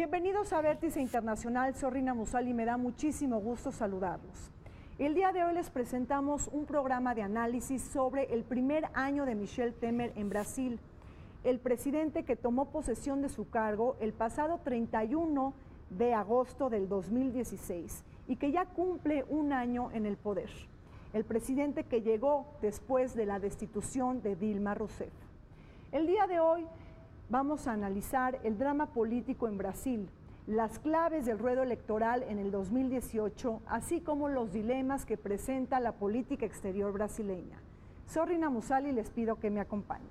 Bienvenidos a Vértice Internacional, soy Rina Musali y me da muchísimo gusto saludarlos. El día de hoy les presentamos un programa de análisis sobre el primer año de Michel Temer en Brasil, el presidente que tomó posesión de su cargo el pasado 31 de agosto del 2016 y que ya cumple un año en el poder. El presidente que llegó después de la destitución de Dilma Rousseff. El día de hoy vamos a analizar el drama político en Brasil, las claves del ruedo electoral en el 2018, así como los dilemas que presenta la política exterior brasileña. Soy Rina Musali y les pido que me acompañen.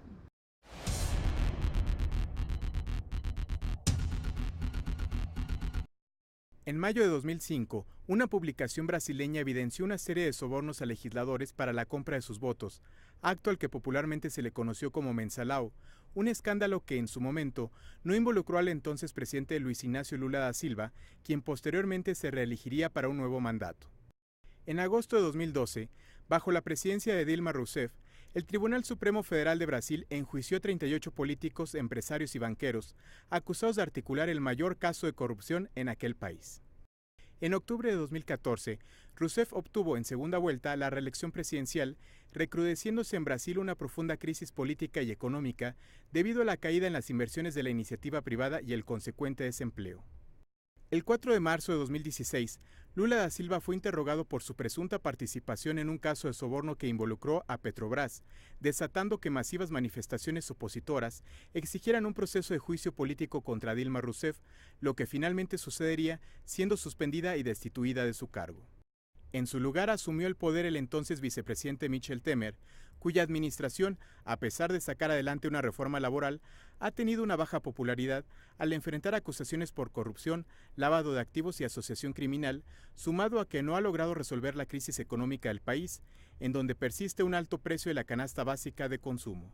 En mayo de 2005, una publicación brasileña evidenció una serie de sobornos a legisladores para la compra de sus votos, acto al que popularmente se le conoció como Mensalão, un escándalo que en su momento no involucró al entonces presidente Luis Ignacio Lula da Silva, quien posteriormente se reelegiría para un nuevo mandato. En agosto de 2012, bajo la presidencia de Dilma Rousseff, el Tribunal Supremo Federal de Brasil enjuició a 38 políticos, empresarios y banqueros, acusados de articular el mayor caso de corrupción en aquel país. En octubre de 2014, Rousseff obtuvo en segunda vuelta la reelección presidencial, recrudeciéndose en Brasil una profunda crisis política y económica debido a la caída en las inversiones de la iniciativa privada y el consecuente desempleo. El 4 de marzo de 2016, Lula da Silva fue interrogado por su presunta participación en un caso de soborno que involucró a Petrobras, desatando que masivas manifestaciones opositoras exigieran un proceso de juicio político contra Dilma Rousseff, lo que finalmente sucedería siendo suspendida y destituida de su cargo. En su lugar asumió el poder el entonces vicepresidente Michel Temer, cuya administración, a pesar de sacar adelante una reforma laboral, ha tenido una baja popularidad al enfrentar acusaciones por corrupción, lavado de activos y asociación criminal, sumado a que no ha logrado resolver la crisis económica del país, en donde persiste un alto precio de la canasta básica de consumo.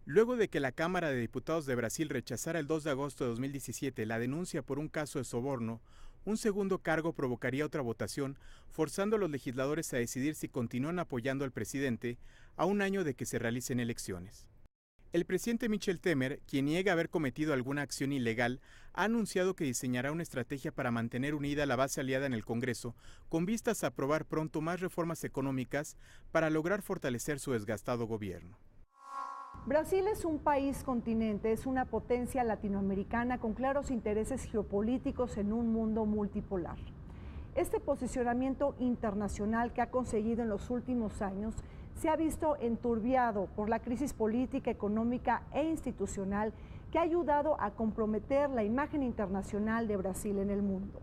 Luego de que la Cámara de Diputados de Brasil rechazara el 2 de agosto de 2017 la denuncia por un caso de soborno, un segundo cargo provocaría otra votación, forzando a los legisladores a decidir si continúan apoyando al presidente a un año de que se realicen elecciones. El presidente Michel Temer, quien niega haber cometido alguna acción ilegal, ha anunciado que diseñará una estrategia para mantener unida la base aliada en el Congreso, con vistas a aprobar pronto más reformas económicas para lograr fortalecer su desgastado gobierno. Brasil es un país continente, es una potencia latinoamericana con claros intereses geopolíticos en un mundo multipolar. Este posicionamiento internacional que ha conseguido en los últimos años se ha visto enturbiado por la crisis política, económica e institucional que ha ayudado a comprometer la imagen internacional de Brasil en el mundo.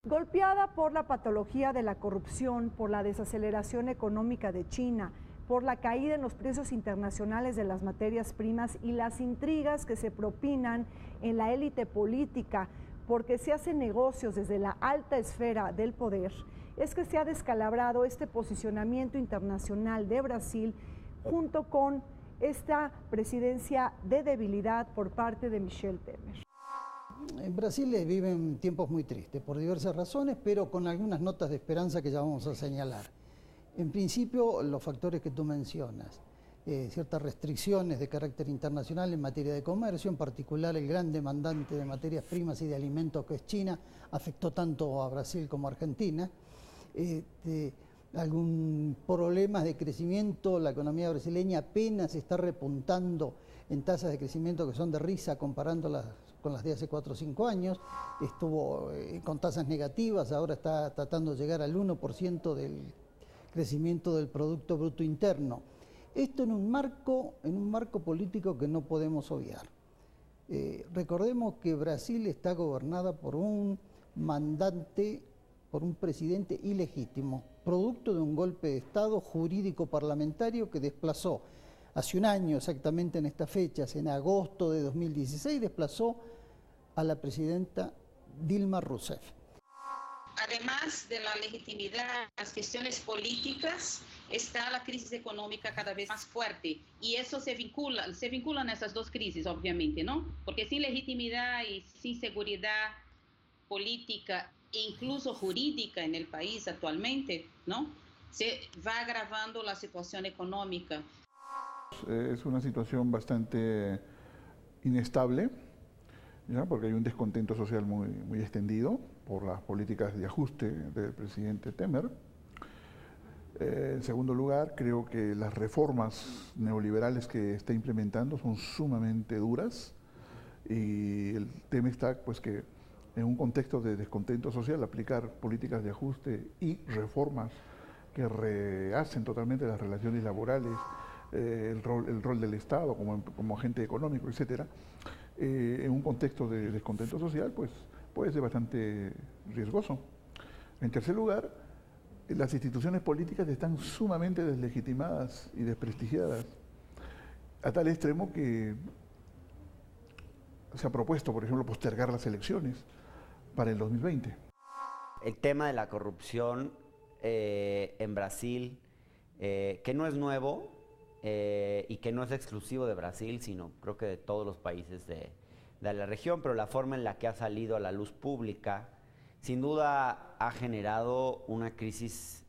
Golpeada por la patología de la corrupción, por la desaceleración económica de China, por la caída en los precios internacionales de las materias primas y las intrigas que se propinan en la élite política porque se hacen negocios desde la alta esfera del poder, es que se ha descalabrado este posicionamiento internacional de Brasil junto con esta presidencia de debilidad por parte de Michel Temer. En Brasil viven tiempos muy tristes por diversas razones, pero con algunas notas de esperanza que ya vamos a señalar. En principio, los factores que tú mencionas, ciertas restricciones de carácter internacional en materia de comercio, en particular el gran demandante de materias primas y de alimentos que es China, afectó tanto a Brasil como a Argentina. Algún problemas de crecimiento, la economía brasileña apenas está repuntando en tasas de crecimiento que son de risa comparándolas con las de hace 4 o 5 años, estuvo con tasas negativas, ahora está tratando de llegar al 1% del crecimiento del Producto Bruto Interno. Esto en un marco político que no podemos obviar. Recordemos que Brasil está gobernada por un mandante, por un presidente ilegítimo, producto de un golpe de Estado jurídico parlamentario que desplazó, hace un año exactamente en estas fechas, en agosto de 2016, desplazó a la presidenta Dilma Rousseff. Además de la legitimidad, las cuestiones políticas, está la crisis económica cada vez más fuerte y eso se vinculan esas dos crisis, obviamente, ¿no? Porque sin legitimidad y sin seguridad política e incluso jurídica en el país actualmente, ¿no? Se va agravando la situación económica. Es una situación bastante inestable. ¿ya? Porque hay un descontento social muy extendido por las políticas de ajuste del presidente Temer. En segundo lugar, creo que las reformas neoliberales que está implementando son sumamente duras y el tema está pues que en un contexto de descontento social aplicar políticas de ajuste y reformas que rehacen totalmente las relaciones laborales, el rol del Estado como agente económico, etcétera, en un contexto de descontento social, pues puede ser bastante riesgoso. En tercer lugar, las instituciones políticas están sumamente deslegitimadas y desprestigiadas, a tal extremo que se ha propuesto, por ejemplo, postergar las elecciones para el 2020. El tema de la corrupción en Brasil, que no es nuevo y que no es exclusivo de Brasil, sino creo que de todos los países de la región, pero la forma en la que ha salido a la luz pública, sin duda ha generado una crisis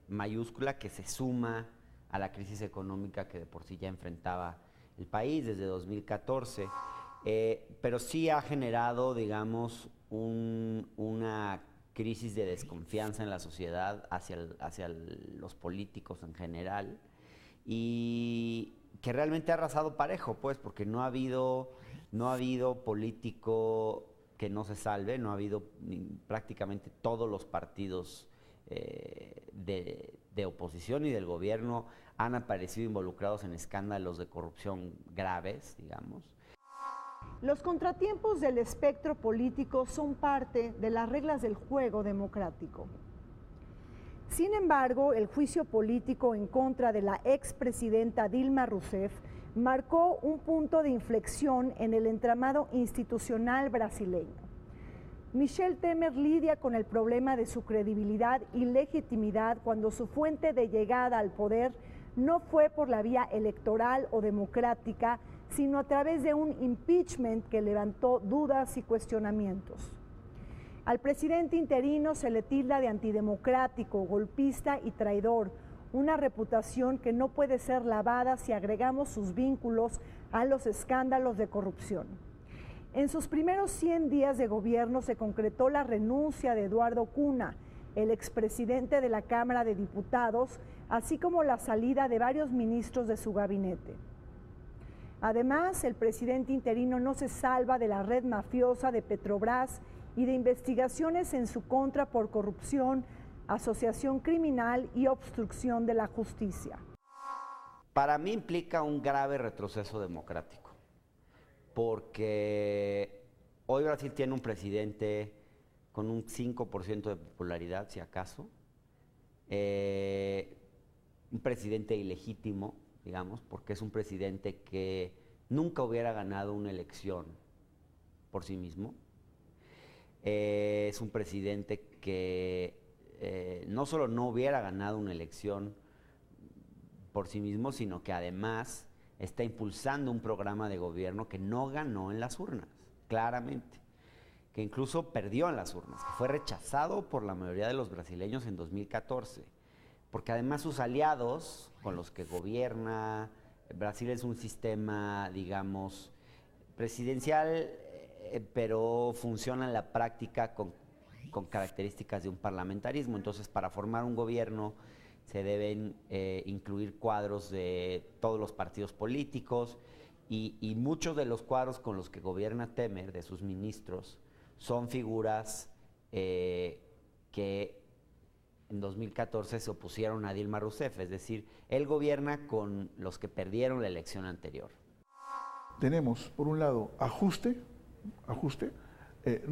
mayúscula que se suma a la crisis económica que de por sí ya enfrentaba el país desde 2014, pero sí ha generado, digamos, una crisis de desconfianza en la sociedad hacia los políticos en general y que realmente ha arrasado parejo, pues, porque no ha habido político que no se salve, no ha habido prácticamente todos los partidos de oposición y del gobierno han aparecido involucrados en escándalos de corrupción graves, digamos. Los contratiempos del espectro político son parte de las reglas del juego democrático. Sin embargo, el juicio político en contra de la expresidenta Dilma Rousseff marcó un punto de inflexión en el entramado institucional brasileño. Michel Temer lidia con el problema de su credibilidad y legitimidad cuando su fuente de llegada al poder no fue por la vía electoral o democrática, sino a través de un impeachment que levantó dudas y cuestionamientos. Al presidente interino se le tilda de antidemocrático, golpista y traidor, una reputación que no puede ser lavada si agregamos sus vínculos a los escándalos de corrupción. En sus primeros 100 días de gobierno se concretó la renuncia de Eduardo Cunha, el expresidente de la Cámara de Diputados, así como la salida de varios ministros de su gabinete. Además, el presidente interino no se salva de la red mafiosa de Petrobras y de investigaciones en su contra por corrupción, asociación criminal y obstrucción de la justicia. Para mí implica un grave retroceso democrático, porque hoy Brasil tiene un presidente con un 5% de popularidad, si acaso, un presidente ilegítimo, digamos, porque es un presidente que nunca hubiera ganado una elección por sí mismo. Es un presidente que no solo no hubiera ganado una elección por sí mismo, sino que además está impulsando un programa de gobierno que no ganó en las urnas, claramente, que incluso perdió en las urnas, que fue rechazado por la mayoría de los brasileños en 2014, porque además sus aliados con los que gobierna, Brasil es un sistema, digamos, presidencial, pero funciona en la práctica con características de un parlamentarismo. Entonces, para formar un gobierno se deben incluir cuadros de todos los partidos políticos y muchos de los cuadros con los que gobierna Temer, de sus ministros, son figuras que en 2014 se opusieron a Dilma Rousseff, es decir, él gobierna con los que perdieron la elección anterior. Tenemos, por un lado, ajuste,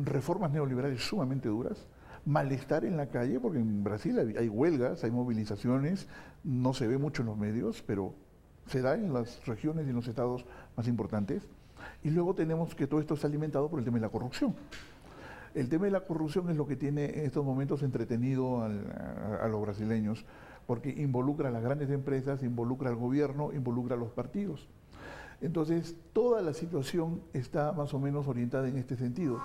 reformas neoliberales sumamente duras, malestar en la calle, porque en Brasil hay huelgas, hay movilizaciones, no se ve mucho en los medios, pero se da en las regiones y en los estados más importantes. Y luego tenemos que todo esto está alimentado por el tema de la corrupción. El tema de la corrupción es lo que tiene en estos momentos entretenido a los brasileños, porque involucra a las grandes empresas, involucra al gobierno, involucra a los partidos. Entonces, toda la situación está más o menos orientada en este sentido.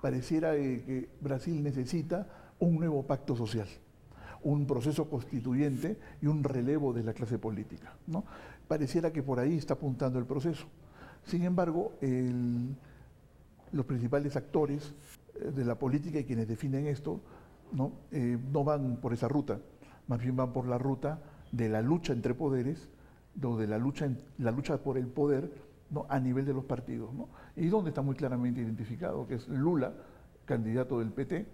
Pareciera que Brasil necesita un nuevo pacto social, un proceso constituyente y un relevo de la clase política, ¿no? Pareciera que por ahí está apuntando el proceso. Sin embargo, los principales actores de la política y quienes definen esto no van por esa ruta, más bien van por la ruta de la lucha entre poderes, de la lucha por el poder, ¿no?, a nivel de los partidos, ¿no? Y donde está muy claramente identificado, que es Lula, candidato del PT,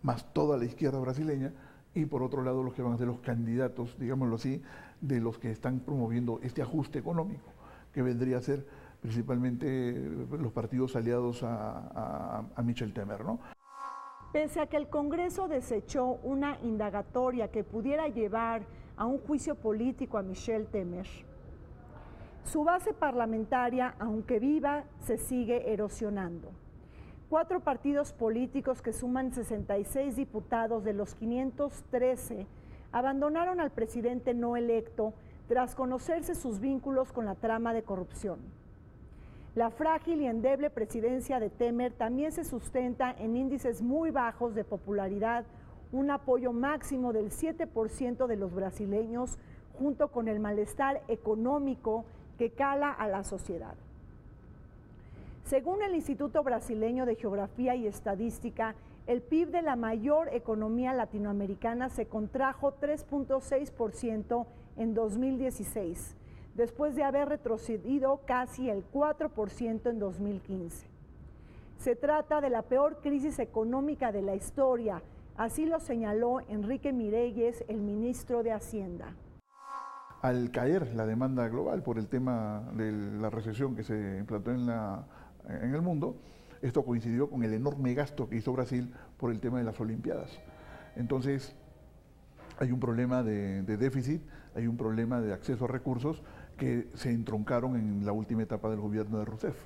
más toda la izquierda brasileña, y por otro lado los que van a ser los candidatos, digámoslo así, de los que están promoviendo este ajuste económico, que vendría a ser principalmente los partidos aliados a Michel Temer, ¿no? Pese a que el Congreso desechó una indagatoria que pudiera llevar a un juicio político a Michel Temer, su base parlamentaria, aunque viva, se sigue erosionando. 4 partidos políticos que suman 66 diputados de los 513 abandonaron al presidente no electo tras conocerse sus vínculos con la trama de corrupción. La frágil y endeble presidencia de Temer también se sustenta en índices muy bajos de popularidad, un apoyo máximo del 7% de los brasileños, junto con el malestar económico que cala a la sociedad. Según el Instituto Brasileño de Geografía y Estadística, el PIB de la mayor economía latinoamericana se contrajo 3.6% en 2016, después de haber retrocedido casi el 4% en 2015. Se trata de la peor crisis económica de la historia, así lo señaló Enrique Mireyes, el ministro de Hacienda. Al caer la demanda global por el tema de la recesión que se implantó en el mundo, esto coincidió con el enorme gasto que hizo Brasil por el tema de las Olimpiadas. Entonces, hay un problema de déficit, hay un problema de acceso a recursos que se entroncaron en la última etapa del gobierno de Rousseff.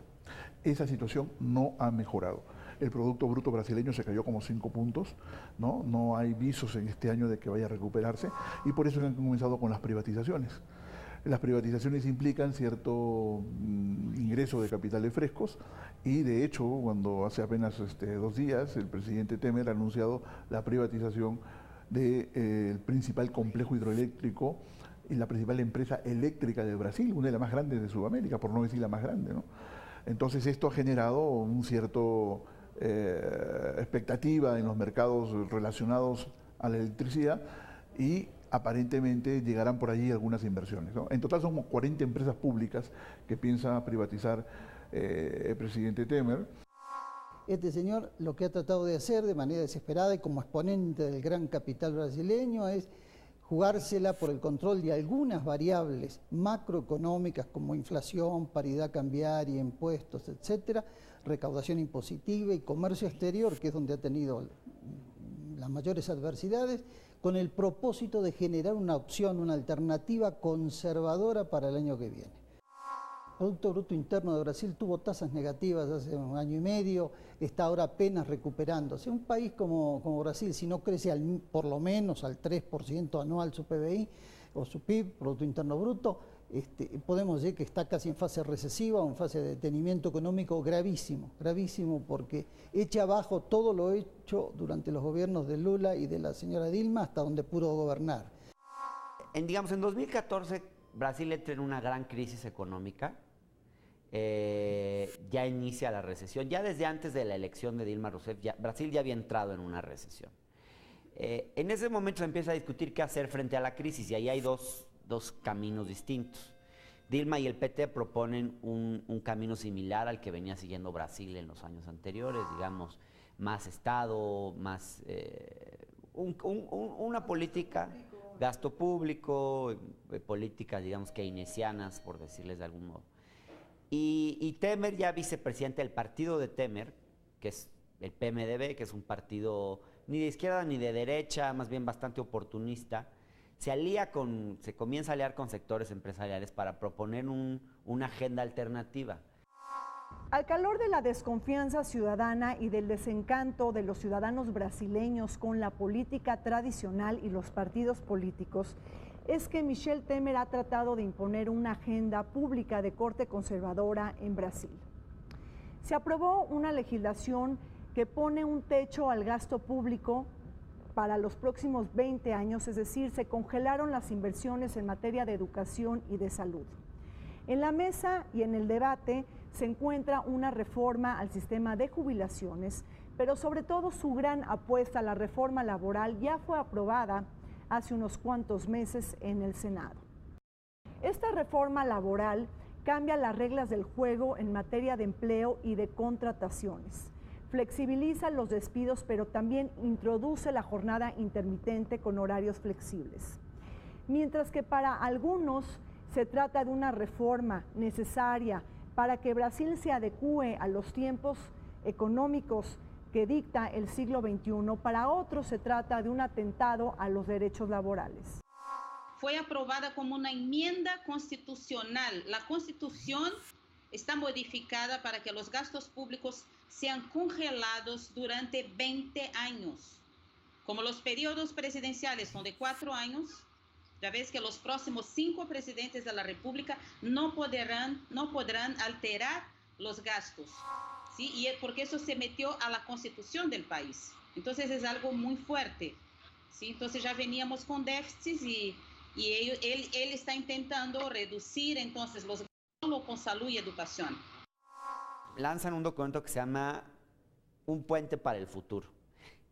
Esa situación no ha mejorado. El Producto Bruto brasileño se cayó como 5 puntos, no hay visos en este año de que vaya a recuperarse, y por eso han comenzado con las privatizaciones. Las privatizaciones implican cierto ingreso de capitales frescos, y de hecho, cuando hace apenas 2 días el presidente Temer ha anunciado la privatización del principal complejo hidroeléctrico y la principal empresa eléctrica de Brasil, una de las más grandes de Sudamérica, por no decir la más grande, ¿no? Entonces esto ha generado un cierto expectativa en los mercados relacionados a la electricidad, y aparentemente llegarán por allí algunas inversiones, ¿no? En total son 40 empresas públicas que piensa privatizar el presidente Temer. Este señor lo que ha tratado de hacer de manera desesperada y como exponente del gran capital brasileño es jugársela por el control de algunas variables macroeconómicas como inflación, paridad cambiaria, impuestos, etcétera, recaudación impositiva y comercio exterior, que es donde ha tenido las mayores adversidades, con el propósito de generar una opción, una alternativa conservadora para el año que viene. El Producto Bruto Interno de Brasil tuvo tasas negativas hace 1 año y medio, está ahora apenas recuperándose. Un país como Brasil, si no crece por lo menos al 3% anual su PBI o su PIB, Producto Interno Bruto, podemos decir que está casi en fase recesiva o en fase de detenimiento económico gravísimo, gravísimo, porque echa abajo todo lo hecho durante los gobiernos de Lula y de la señora Dilma hasta donde pudo gobernar. En 2014 Brasil entra en una gran crisis económica, ya inicia la recesión, ya desde antes de la elección de Dilma Rousseff, Brasil ya había entrado en una recesión. En ese momento se empieza a discutir qué hacer frente a la crisis, y ahí hay dos caminos distintos. Dilma y el PT proponen un camino similar al que venía siguiendo Brasil en los años anteriores, digamos, más Estado, más una política, gasto público, políticas, digamos, keynesianas, por decirles de algún modo. Y Temer, ya vicepresidente del partido de Temer, que es el PMDB, que es un partido ni de izquierda ni de derecha, más bien bastante oportunista, se comienza a aliar con sectores empresariales para proponer una agenda alternativa. Al calor de la desconfianza ciudadana y del desencanto de los ciudadanos brasileños con la política tradicional y los partidos políticos, es que Michel Temer ha tratado de imponer una agenda pública de corte conservadora en Brasil. Se aprobó una legislación que pone un techo al gasto público para los próximos 20 años, es decir, se congelaron las inversiones en materia de educación y de salud. En la mesa y en el debate se encuentra una reforma al sistema de jubilaciones, pero sobre todo su gran apuesta a la reforma laboral ya fue aprobada hace unos cuantos meses en el Senado. Esta reforma laboral cambia las reglas del juego en materia de empleo y de contrataciones. Flexibiliza los despidos, pero también introduce la jornada intermitente con horarios flexibles. Mientras que para algunos se trata de una reforma necesaria para que Brasil se adecúe a los tiempos económicos que dicta el siglo XXI, para otros se trata de un atentado a los derechos laborales. Fue aprobada como una enmienda constitucional. La Constitución está modificada para que los gastos públicos sean congelados durante 20 años. Como los periodos presidenciales son de 4 años, ya ves que los próximos 5 presidentes de la República no podrán alterar los gastos, ¿sí? Y porque eso se metió a la Constitución del país. Entonces es algo muy fuerte, ¿sí? Entonces ya veníamos con déficits y él está intentando reducir entonces los gastos con salud y educación. Lanzan un documento que se llama Un puente para el futuro,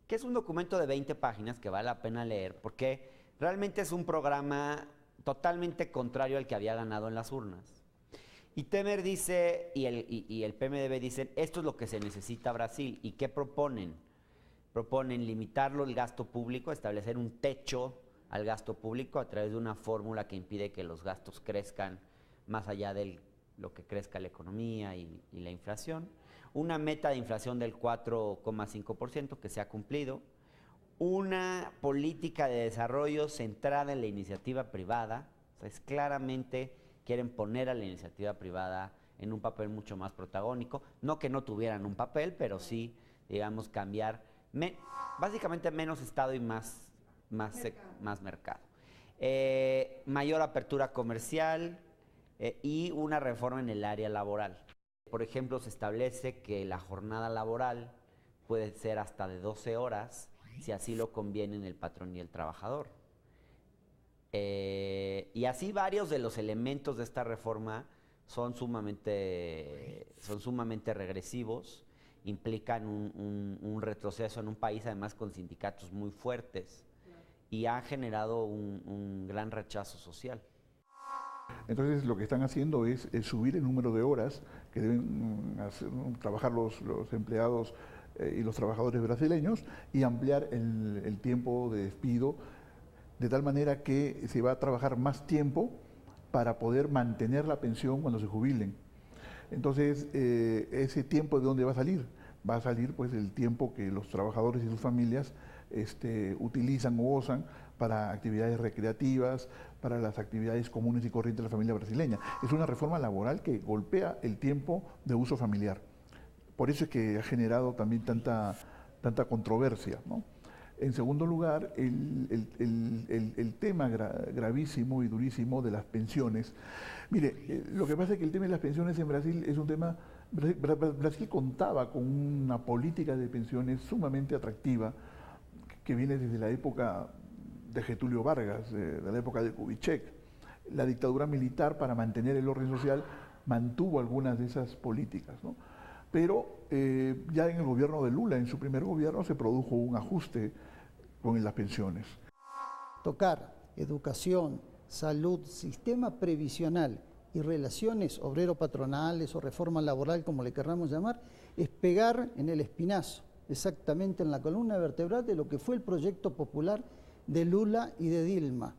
que es un documento de 20 páginas que vale la pena leer porque realmente es un programa totalmente contrario al que había ganado en las urnas. Y Temer dice, y el PMDB dicen, esto es lo que se necesita Brasil. ¿Y qué proponen? Proponen limitarlo el gasto público, establecer un techo al gasto público a través de una fórmula que impide que los gastos crezcan más allá de lo que crezca la economía y la inflación. Una meta de inflación del 4,5% que se ha cumplido. Una política de desarrollo centrada en la iniciativa privada. O sea, es claramente quieren poner a la iniciativa privada en un papel mucho más protagónico. No que no tuvieran un papel, pero sí, digamos, cambiar básicamente menos Estado y más mercado. Mayor apertura comercial y una reforma en el área laboral. Por ejemplo, se establece que la jornada laboral puede ser hasta de 12 horas si así lo convienen el patrón y el trabajador. Y así varios de los elementos de esta reforma son sumamente regresivos, implican un retroceso en un país además con sindicatos muy fuertes y han generado un gran rechazo social. Entonces lo que están haciendo es subir el número de horas que deben trabajar los empleados y los trabajadores brasileños y ampliar el tiempo de despido de tal manera que se va a trabajar más tiempo para poder mantener la pensión cuando se jubilen. Entonces, ese tiempo ¿de dónde va a salir? Va a salir pues el tiempo que los trabajadores y sus familias utilizan o gozan para actividades recreativas, para las actividades comunes y corrientes de la familia brasileña. Es una reforma laboral que golpea el tiempo de uso familiar. Por eso es que ha generado también tanta controversia, ¿no? En segundo lugar, el tema gravísimo y durísimo de las pensiones. Mire, lo que pasa es que el tema de las pensiones en Brasil es un tema... Brasil contaba con una política de pensiones sumamente atractiva que viene desde la época de Getúlio Vargas, de la época de Kubitschek. La dictadura militar, para mantener el orden social, mantuvo algunas de esas políticas, ¿no? Pero ya en el gobierno de Lula, en su primer gobierno, se produjo un ajuste con las pensiones. Tocar educación, salud, sistema previsional y relaciones obrero-patronales o reforma laboral, como le querramos llamar, es pegar en el espinazo, exactamente en la columna vertebral de lo que fue el proyecto popular de Lula y de Dilma.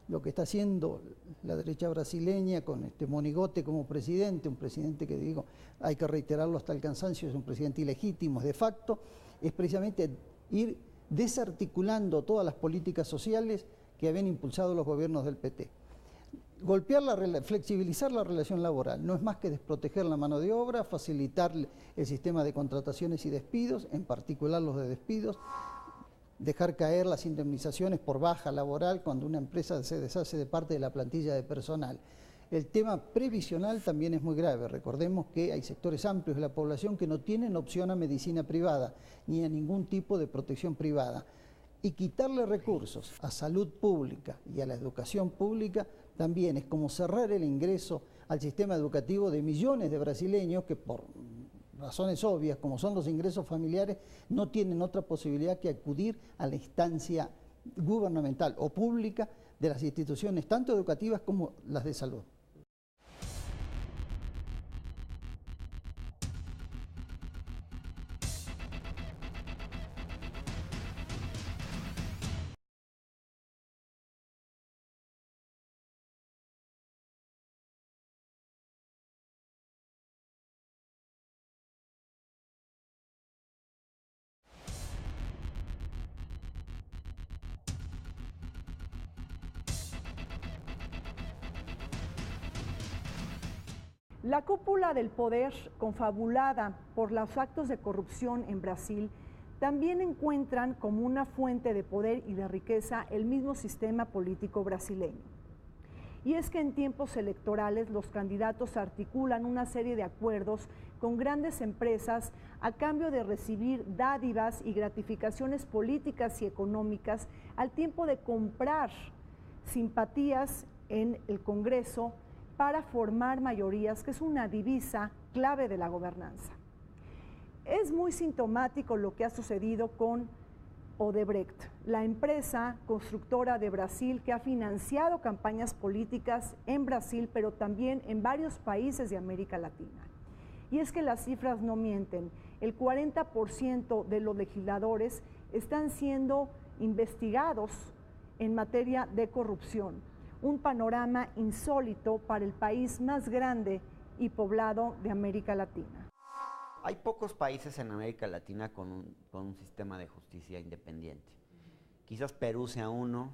Lo que está haciendo la derecha brasileña con Monigote como presidente, un presidente que digo, hay que reiterarlo hasta el cansancio, es un presidente ilegítimo de facto, es precisamente ir desarticulando todas las políticas sociales que habían impulsado los gobiernos del PT. Flexibilizar la relación laboral no es más que desproteger la mano de obra, facilitar el sistema de contrataciones y despidos, en particular los de despidos, dejar caer las indemnizaciones por baja laboral cuando una empresa se deshace de parte de la plantilla de personal. El tema previsional también es muy grave. Recordemos que hay sectores amplios de la población que no tienen opción a medicina privada ni a ningún tipo de protección privada. Y quitarle recursos a salud pública y a la educación pública también es como cerrar el ingreso al sistema educativo de millones de brasileños que por razones obvias, como son los ingresos familiares, no tienen otra posibilidad que acudir a la instancia gubernamental o pública de las instituciones, tanto educativas como las de salud. La cúpula del poder, confabulada por los actos de corrupción en Brasil, también encuentran como una fuente de poder y de riqueza el mismo sistema político brasileño. Y es que en tiempos electorales los candidatos articulan una serie de acuerdos con grandes empresas a cambio de recibir dádivas y gratificaciones políticas y económicas al tiempo de comprar simpatías en el Congreso para formar mayorías, que es una divisa clave de la gobernanza. Es muy sintomático lo que ha sucedido con Odebrecht, la empresa constructora de Brasil que ha financiado campañas políticas en Brasil, pero también en varios países de América Latina. Y es que las cifras no mienten, el 40% de los legisladores están siendo investigados en materia de corrupción. Un panorama insólito para el país más grande y poblado de América Latina. Hay pocos países en América Latina con un sistema de justicia independiente. Quizás Perú sea uno,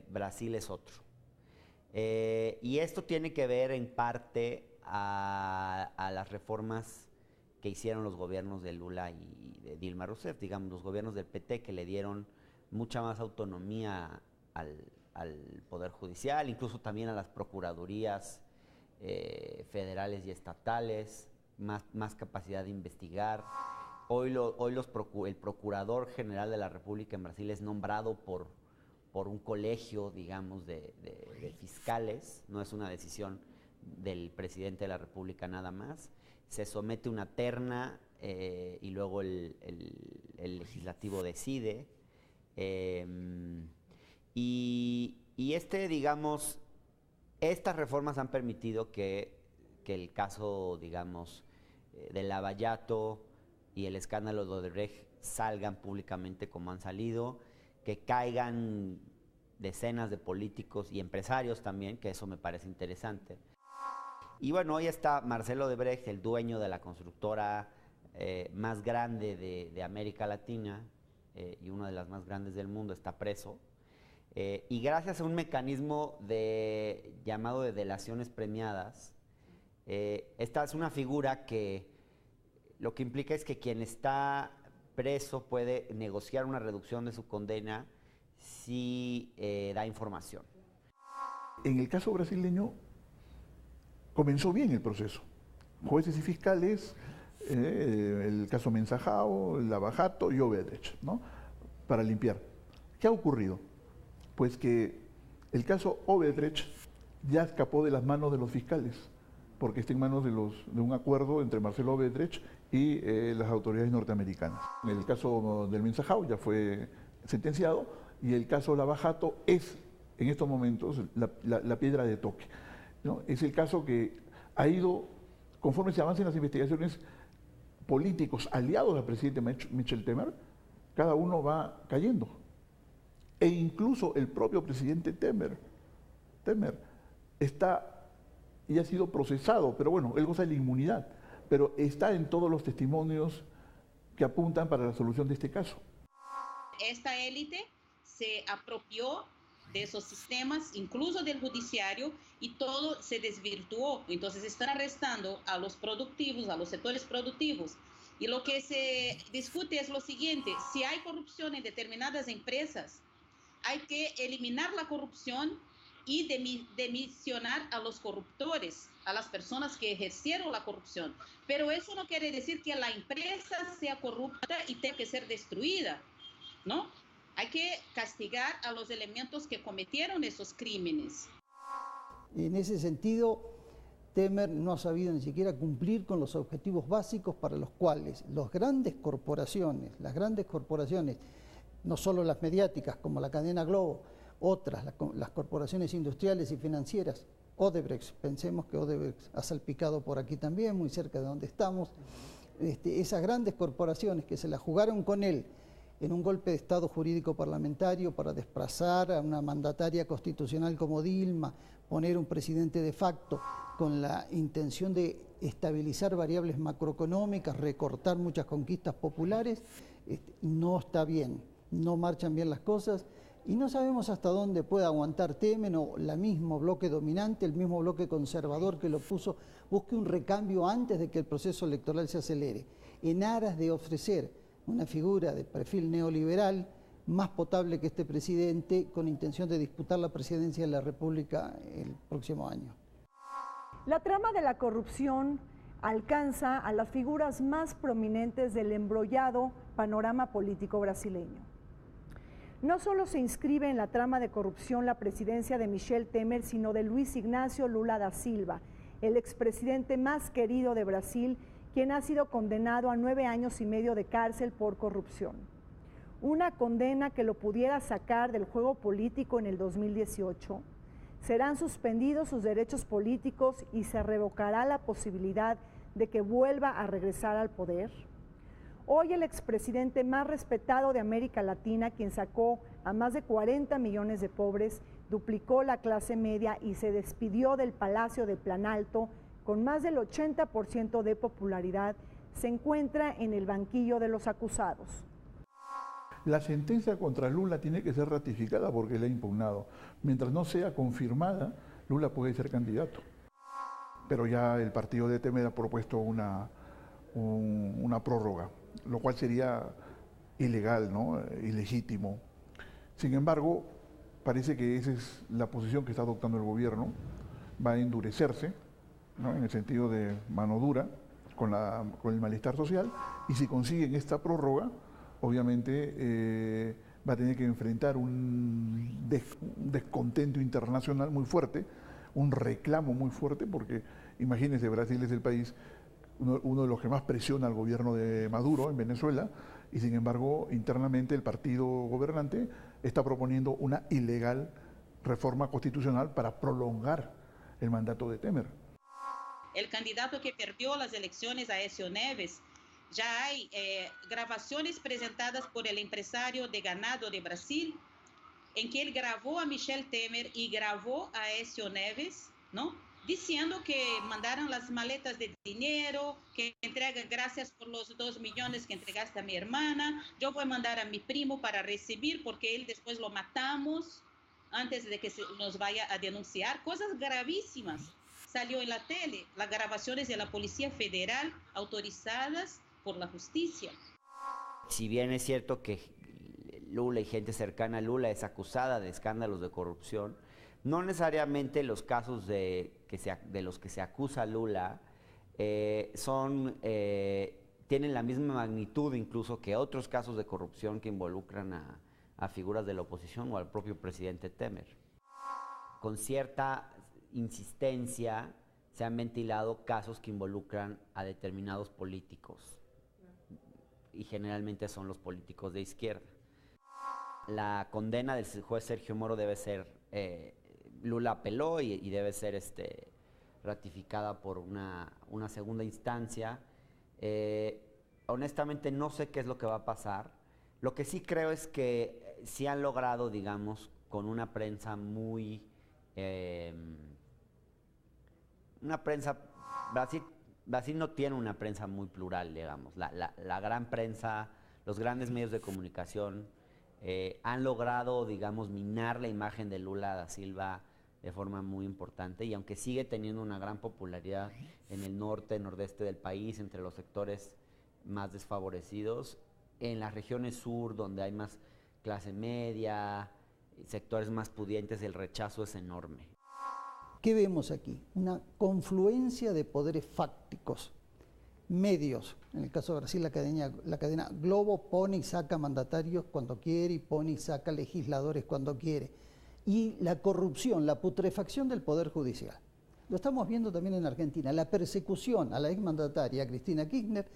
Brasil es otro. Y esto tiene que ver en parte a las reformas que hicieron los gobiernos de Lula y de Dilma Rousseff, digamos, los gobiernos del PT, que le dieron mucha más autonomía al Poder Judicial, incluso también a las procuradurías federales y estatales, más capacidad de investigar. Hoy el Procurador General de la República en Brasil es nombrado por un colegio, digamos, de fiscales, no es una decisión del presidente de la República nada más. Se somete una terna y luego el legislativo decide. Digamos, estas reformas han permitido que el caso, digamos, de Lavallato y el escándalo de Odebrecht salgan públicamente como han salido, que caigan decenas de políticos y empresarios también, que eso me parece interesante. Y bueno, hoy está Marcelo Odebrecht, el dueño de la constructora más grande de América Latina y una de las más grandes del mundo, está preso. Y gracias a un mecanismo llamado de delaciones premiadas, esta es una figura que lo que implica es que quien está preso puede negociar una reducción de su condena si da información. En el caso brasileño comenzó bien el proceso. Jueces y fiscales, el caso Mensajao, Lavajato y Odebrecht, ¿no? Para limpiar. ¿Qué ha ocurrido? Pues que el caso Odebrecht ya escapó de las manos de los fiscales, porque está en manos de un acuerdo entre Marcelo Odebrecht y las autoridades norteamericanas. El caso del Mensajao ya fue sentenciado y el caso Lavajato es, en estos momentos, la piedra de toque, ¿no? Es el caso que ha ido, conforme se avanzan las investigaciones, políticos aliados al presidente Michel Temer, cada uno va cayendo. E incluso el propio presidente Temer está y ha sido procesado, pero bueno, él goza de la inmunidad, pero está en todos los testimonios que apuntan para la solución de este caso. Esta élite se apropió de esos sistemas, incluso del judiciario, y todo se desvirtuó. Entonces están arrestando a los productivos, a los sectores productivos. Y lo que se discute es lo siguiente: si hay corrupción en determinadas empresas, hay que eliminar la corrupción y demisionar a los corruptores, a las personas que ejercieron la corrupción. Pero eso no quiere decir que la empresa sea corrupta y tenga que ser destruida, ¿no? Hay que castigar a los elementos que cometieron esos crímenes. En ese sentido, Temer no ha sabido ni siquiera cumplir con los objetivos básicos para los cuales las grandes corporaciones, no solo las mediáticas como la cadena Globo, otras, las corporaciones industriales y financieras, Odebrecht, pensemos que Odebrecht ha salpicado por aquí también, muy cerca de donde estamos, esas grandes corporaciones que se la jugaron con él en un golpe de Estado jurídico parlamentario para desplazar a una mandataria constitucional como Dilma, poner un presidente de facto con la intención de estabilizar variables macroeconómicas, recortar muchas conquistas populares, no está bien, no marchan bien las cosas y no sabemos hasta dónde puede aguantar Temer o el mismo bloque dominante, el mismo bloque conservador que lo puso, busque un recambio antes de que el proceso electoral se acelere, en aras de ofrecer una figura de perfil neoliberal más potable que este presidente con intención de disputar la presidencia de la República el próximo año. La trama de la corrupción alcanza a las figuras más prominentes del embrollado panorama político brasileño. No solo se inscribe en la trama de corrupción la presidencia de Michel Temer, sino de Luis Ignacio Lula da Silva, el expresidente más querido de Brasil, quien ha sido condenado a 9 años y medio de cárcel por corrupción. Una condena que lo pudiera sacar del juego político en el 2018. Serán suspendidos sus derechos políticos y se revocará la posibilidad de que vuelva a regresar al poder. Hoy el expresidente más respetado de América Latina, quien sacó a más de 40 millones de pobres, duplicó la clase media y se despidió del Palacio de Planalto con más del 80% de popularidad, se encuentra en el banquillo de los acusados. La sentencia contra Lula tiene que ser ratificada porque la ha impugnado. Mientras no sea confirmada, Lula puede ser candidato. Pero ya el partido de Temer ha propuesto una prórroga, lo cual sería ilegal, ¿no? Ilegítimo. Sin embargo, parece que esa es la posición que está adoptando el gobierno. Va a endurecerse, ¿no? En el sentido de mano dura con el malestar social, y si consiguen esta prórroga, obviamente va a tener que enfrentar un descontento internacional muy fuerte, un reclamo muy fuerte, porque imagínense, Brasil es el país, uno de los que más presiona al gobierno de Maduro en Venezuela, y sin embargo internamente el partido gobernante está proponiendo una ilegal reforma constitucional para prolongar el mandato de Temer. El candidato que perdió las elecciones, Aécio Neves, ya hay grabaciones presentadas por el empresario de ganado de Brasil, en que él grabó a Michel Temer y grabó a Aécio Neves, ¿no? Diciendo que mandaron las maletas de dinero, que entrega gracias por los 2 millones que entregaste a mi hermana, yo voy a mandar a mi primo para recibir porque él después lo matamos antes de que nos vaya a denunciar. Cosas gravísimas. Salió en la tele, las grabaciones de la Policía Federal autorizadas por la justicia. Si bien es cierto que Lula y gente cercana a Lula es acusada de escándalos de corrupción, no necesariamente los casos de los que se acusa a Lula tienen la misma magnitud incluso que otros casos de corrupción que involucran a figuras de la oposición o al propio presidente Temer. Con cierta insistencia se han ventilado casos que involucran a determinados políticos y generalmente son los políticos de izquierda. La condena del juez Sergio Moro debe ser, Lula apeló y debe ser ratificada por una segunda instancia. Honestamente no sé qué es lo que va a pasar. Lo que sí creo es que sí han logrado, digamos, con una prensa muy... Brasil no tiene una prensa muy plural, digamos. La gran prensa, los grandes medios de comunicación han logrado, digamos, minar la imagen de Lula da Silva de forma muy importante, y aunque sigue teniendo una gran popularidad en el norte, nordeste del país, entre los sectores más desfavorecidos, en las regiones sur, donde hay más clase media, sectores más pudientes, el rechazo es enorme. ¿Qué vemos aquí? Una confluencia de poderes fácticos medios. En el caso de Brasil, la cadena Globo pone y saca mandatarios cuando quiere y pone y saca legisladores cuando quiere. Y la corrupción, la putrefacción del Poder Judicial. Lo estamos viendo también en Argentina. La persecución a la exmandataria Cristina Kirchner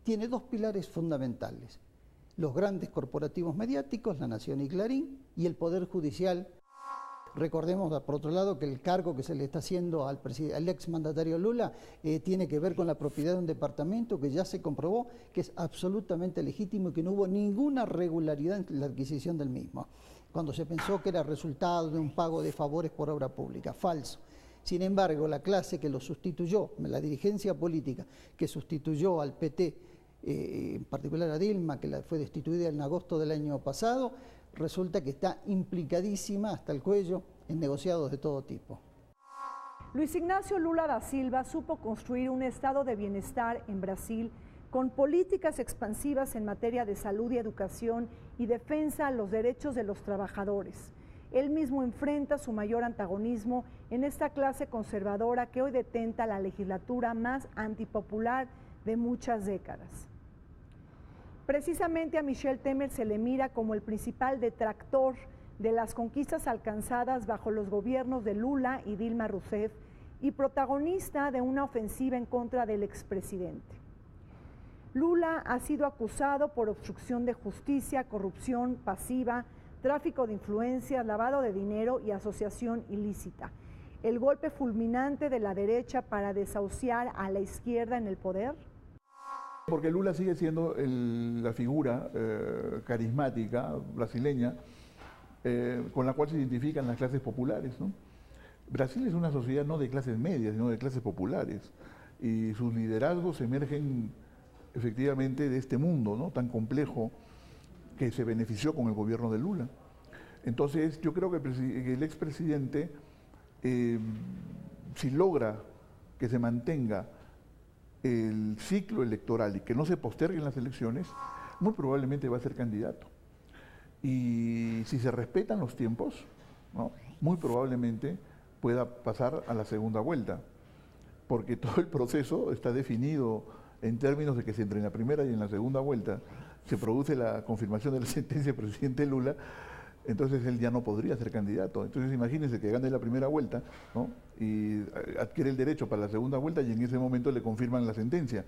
tiene dos pilares fundamentales: los grandes corporativos mediáticos, La Nación y Clarín, y el Poder Judicial. Recordemos, por otro lado, que el cargo que se le está haciendo al exmandatario Lula tiene que ver con la propiedad de un departamento que ya se comprobó que es absolutamente legítimo y que no hubo ninguna regularidad en la adquisición del mismo, cuando se pensó que era resultado de un pago de favores por obra pública. Falso. Sin embargo, la clase que lo sustituyó, la dirigencia política que sustituyó al PT, en particular a Dilma, que fue destituida en agosto del año pasado, resulta que está implicadísima hasta el cuello en negociados de todo tipo. Luis Ignacio Lula da Silva supo construir un estado de bienestar en Brasil con políticas expansivas en materia de salud y educación y defensa a los derechos de los trabajadores. Él mismo enfrenta su mayor antagonismo en esta clase conservadora que hoy detenta la legislatura más antipopular de muchas décadas. Precisamente a Michel Temer se le mira como el principal detractor de las conquistas alcanzadas bajo los gobiernos de Lula y Dilma Rousseff y protagonista de una ofensiva en contra del expresidente. Lula ha sido acusado por obstrucción de justicia, corrupción pasiva, tráfico de influencias, lavado de dinero y asociación ilícita. El golpe fulminante de la derecha para desahuciar a la izquierda en el poder. Porque Lula sigue siendo la figura carismática brasileña con la cual se identifican las clases populares, ¿no? Brasil es una sociedad no de clases medias, sino de clases populares, y sus liderazgos emergen efectivamente de este mundo, ¿no?, tan complejo que se benefició con el gobierno de Lula. Entonces yo creo que el expresidente, si logra que se mantenga el ciclo electoral y que no se posterguen las elecciones, muy probablemente va a ser candidato. Y si se respetan los tiempos, ¿no?, muy probablemente pueda pasar a la segunda vuelta, porque todo el proceso está definido en términos de que si entre en la primera y en la segunda vuelta se produce la confirmación de la sentencia del presidente Lula, entonces él ya no podría ser candidato. Entonces imagínense que gane la primera vuelta, ¿no?, y adquiere el derecho para la segunda vuelta y en ese momento le confirman la sentencia.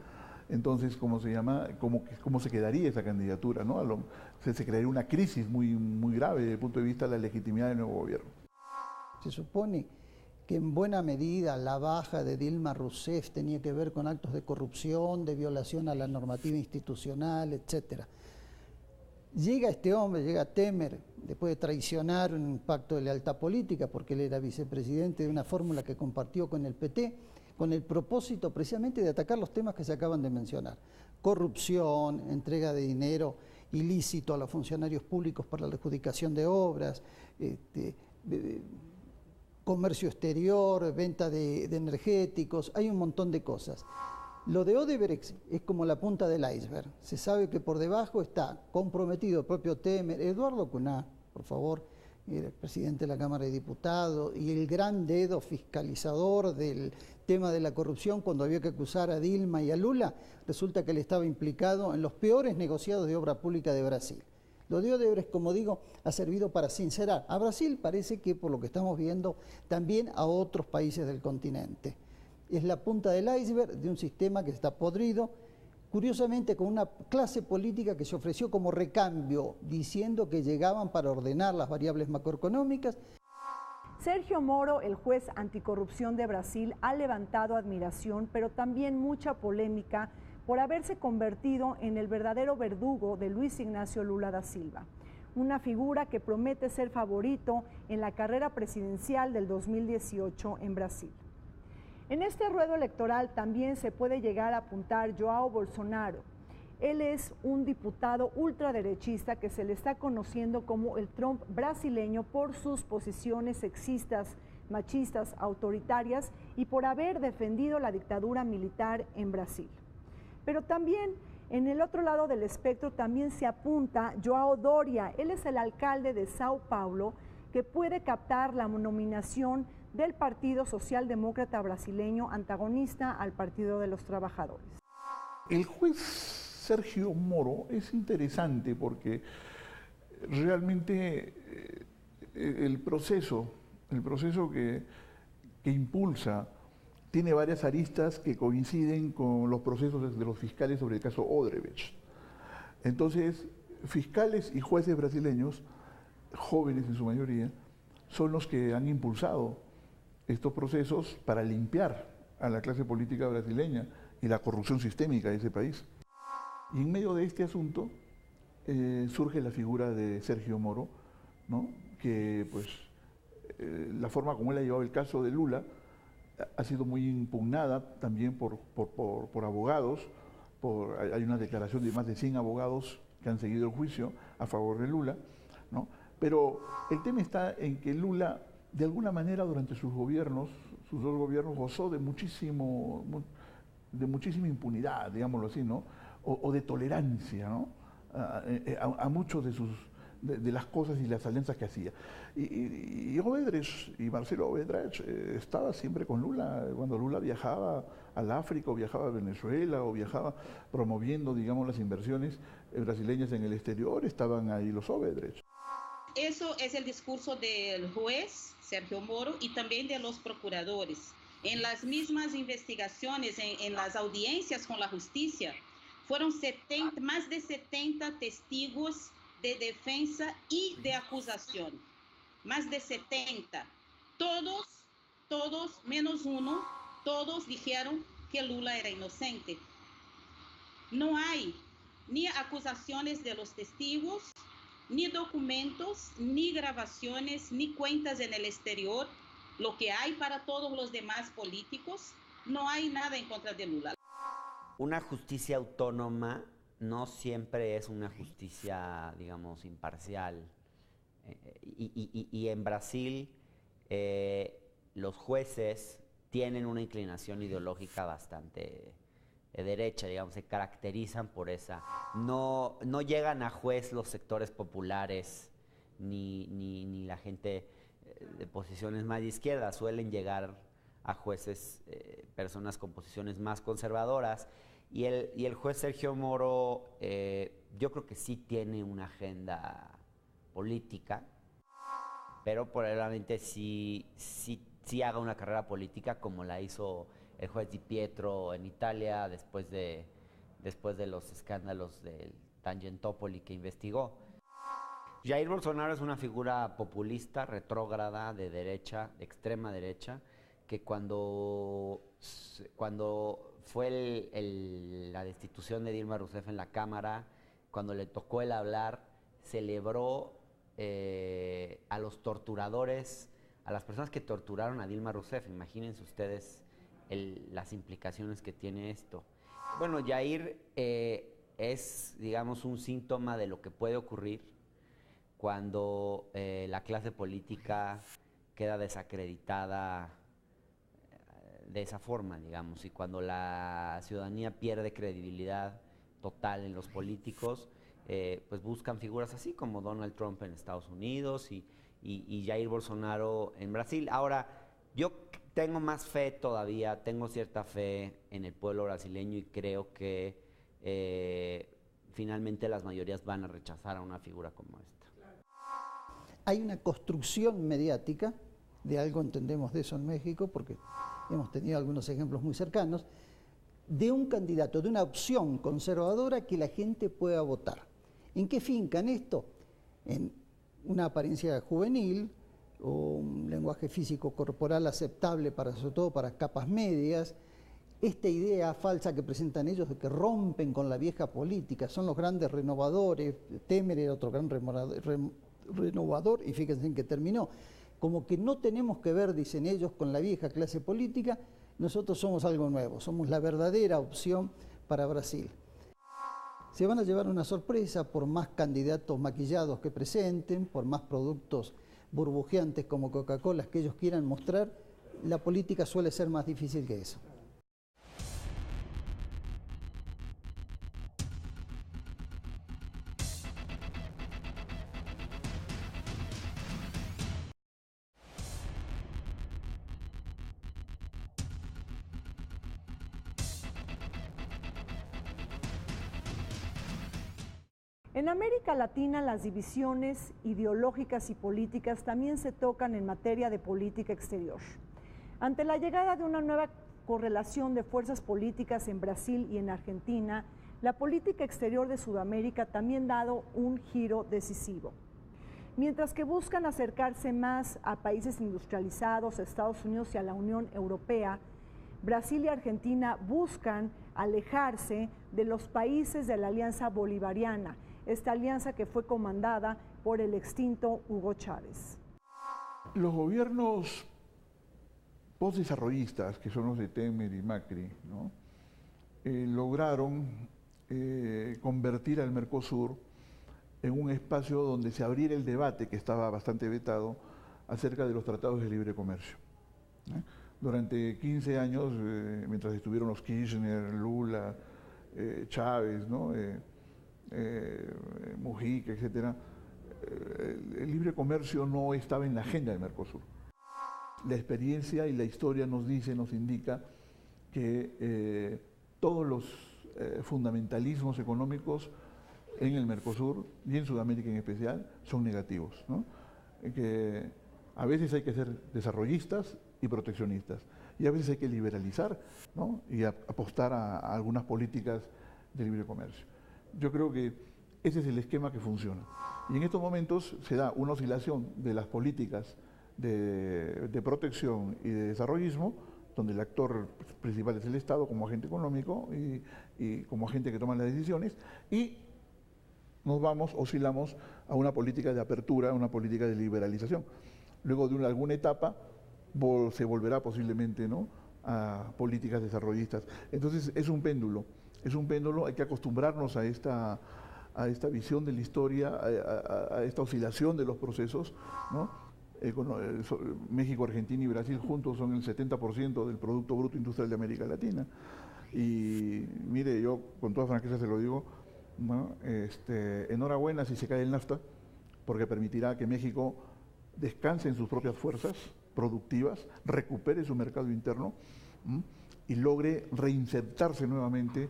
Entonces, ¿cómo se quedaría esa candidatura, ¿no? Se crearía una crisis muy grave desde el punto de vista de la legitimidad del nuevo gobierno. Se supone que en buena medida la baja de Dilma Rousseff tenía que ver con actos de corrupción, de violación a la normativa institucional, etcétera. Llega este hombre, llega Temer, después de traicionar un pacto de lealtad política, porque él era vicepresidente de una fórmula que compartió con el PT, con el propósito precisamente de atacar los temas que se acaban de mencionar: corrupción, entrega de dinero ilícito a los funcionarios públicos para la adjudicación de obras, comercio exterior, venta de energéticos, hay un montón de cosas. Lo de Odebrecht es como la punta del iceberg. Se sabe que por debajo está comprometido el propio Temer, Eduardo Cuná, por favor, el presidente de la Cámara de Diputados, y el gran dedo fiscalizador del tema de la corrupción cuando había que acusar a Dilma y a Lula, resulta que él estaba implicado en los peores negociados de obra pública de Brasil. Lo de Odebrecht, como digo, ha servido para sincerar a Brasil, parece que por lo que estamos viendo, también a otros países del continente. Es la punta del iceberg de un sistema que está podrido, curiosamente con una clase política que se ofreció como recambio, diciendo que llegaban para ordenar las variables macroeconómicas. Sergio Moro, el juez anticorrupción de Brasil, ha levantado admiración, pero también mucha polémica por haberse convertido en el verdadero verdugo de Luis Ignacio Lula da Silva, una figura que promete ser favorito en la carrera presidencial del 2018 en Brasil. En este ruedo electoral también se puede llegar a apuntar João Bolsonaro. Él es un diputado ultraderechista que se le está conociendo como el Trump brasileño por sus posiciones sexistas, machistas, autoritarias y por haber defendido la dictadura militar en Brasil. Pero también en el otro lado del espectro también se apunta João Doria. Él es el alcalde de Sao Paulo, que puede captar la nominación del Partido Socialdemócrata brasileño, antagonista al Partido de los Trabajadores. El juez Sergio Moro es interesante porque realmente el proceso que impulsa tiene varias aristas que coinciden con los procesos de los fiscales sobre el caso Odebrecht. Entonces, fiscales y jueces brasileños, jóvenes en su mayoría, son los que han impulsado estos procesos para limpiar a la clase política brasileña y la corrupción sistémica de ese país. Y en medio de este asunto surge la figura de Sergio Moro, ¿no? Que pues la forma como él ha llevado el caso de Lula ha sido muy impugnada también por abogados. Hay una declaración de más de 100 abogados que han seguido el juicio a favor de Lula, ¿no? Pero el tema está en que Lula, de alguna manera, durante sus dos gobiernos, gozó de muchísima impunidad, digámoslo así, ¿no? O de tolerancia, ¿no? A muchos de las cosas y las alianzas que hacía. Y Odebrecht, y Marcelo Odebrecht estaba siempre con Lula. Cuando Lula viajaba al África, o viajaba a Venezuela, o viajaba promoviendo, digamos, las inversiones brasileñas en el exterior, estaban ahí los Odebrecht. Eso es el discurso del juez Sergio Moro y también de los procuradores. En las mismas investigaciones, en las audiencias con la justicia, fueron más de 70 testigos de defensa y de acusación. Más de 70. Todos, menos uno, todos dijeron que Lula era inocente. No hay ni acusaciones de los testigos, ni documentos, ni grabaciones, ni cuentas en el exterior, lo que hay para todos los demás políticos. No hay nada en contra de Lula. Una justicia autónoma no siempre es una justicia, digamos, imparcial. Y en Brasil los jueces tienen una inclinación ideológica bastante derecha, digamos, se caracterizan por esa. No llegan a juez los sectores populares ni la gente de posiciones más de izquierda, suelen llegar a jueces, personas con posiciones más conservadoras. Y el juez Sergio Moro, yo creo que sí tiene una agenda política, pero probablemente sí haga una carrera política como la hizo el juez Di Pietro en Italia después de los escándalos del Tangentopoli que investigó. Jair Bolsonaro es una figura populista, retrógrada, de derecha, de extrema derecha, que cuando fue la destitución de Dilma Rousseff en la Cámara, cuando le tocó el hablar, celebró a los torturadores, a las personas que torturaron a Dilma Rousseff. Imagínense ustedes las implicaciones que tiene esto. Bueno, Jair es, digamos, un síntoma de lo que puede ocurrir cuando la clase política queda desacreditada de esa forma, digamos, y cuando la ciudadanía pierde credibilidad total en los políticos, pues buscan figuras así como Donald Trump en Estados Unidos y Jair Bolsonaro en Brasil. Ahora, yo tengo más fe todavía, tengo cierta fe en el pueblo brasileño y creo que finalmente las mayorías van a rechazar a una figura como esta. Hay una construcción mediática, de algo entendemos de eso en México, porque hemos tenido algunos ejemplos muy cercanos, de un candidato, de una opción conservadora que la gente pueda votar. ¿En qué fincan esto? En una apariencia juvenil, o un lenguaje físico corporal aceptable sobre todo para capas medias, esta idea falsa que presentan ellos de que rompen con la vieja política, son los grandes renovadores. Temer era otro gran renovador, y fíjense en qué terminó. Como que no tenemos que ver, dicen ellos, con la vieja clase política, nosotros somos algo nuevo, somos la verdadera opción para Brasil. Se van a llevar una sorpresa por más candidatos maquillados que presenten, por más productos burbujeantes como Coca-Cola que ellos quieran mostrar. La política suele ser más difícil que eso. En América Latina, las divisiones ideológicas y políticas también se tocan en materia de política exterior. Ante la llegada de una nueva correlación de fuerzas políticas en Brasil y en Argentina, la política exterior de Sudamérica también ha dado un giro decisivo. Mientras que buscan acercarse más a países industrializados, a Estados Unidos y a la Unión Europea, Brasil y Argentina buscan alejarse de los países de la Alianza Bolivariana, esta alianza que fue comandada por el extinto Hugo Chávez. Los gobiernos postdesarrollistas, que son los de Temer y Macri, ¿no? Lograron convertir al Mercosur en un espacio donde se abriera el debate, que estaba bastante vetado, acerca de los tratados de libre comercio. Durante 15 años, mientras estuvieron los Kirchner, Lula, Chávez, ¿no? Mujica, etc., el libre comercio no estaba en la agenda del Mercosur. La experiencia y la historia nos indica que todos los fundamentalismos económicos en el Mercosur y en Sudamérica en especial son negativos, ¿no? Que a veces hay que ser desarrollistas y proteccionistas, y a veces hay que liberalizar, ¿no? Y apostar a algunas políticas de libre comercio. Yo creo que ese es el esquema que funciona. Y en estos momentos se da una oscilación de las políticas de protección y de desarrollismo, donde el actor principal es el Estado como agente económico y como agente que toma las decisiones, y oscilamos a una política de apertura, a una política de liberalización. Luego de alguna etapa se volverá posiblemente, ¿no?, a políticas desarrollistas. Entonces es un péndulo, hay que acostumbrarnos a esta visión de la historia, a esta oscilación de los procesos, ¿no? México, Argentina y Brasil juntos son el 70% del Producto Bruto Industrial de América Latina. Y mire, yo con toda franqueza se lo digo, ¿no? Enhorabuena si se cae el NAFTA, porque permitirá que México descanse en sus propias fuerzas productivas, recupere su mercado interno y logre reinsertarse nuevamente.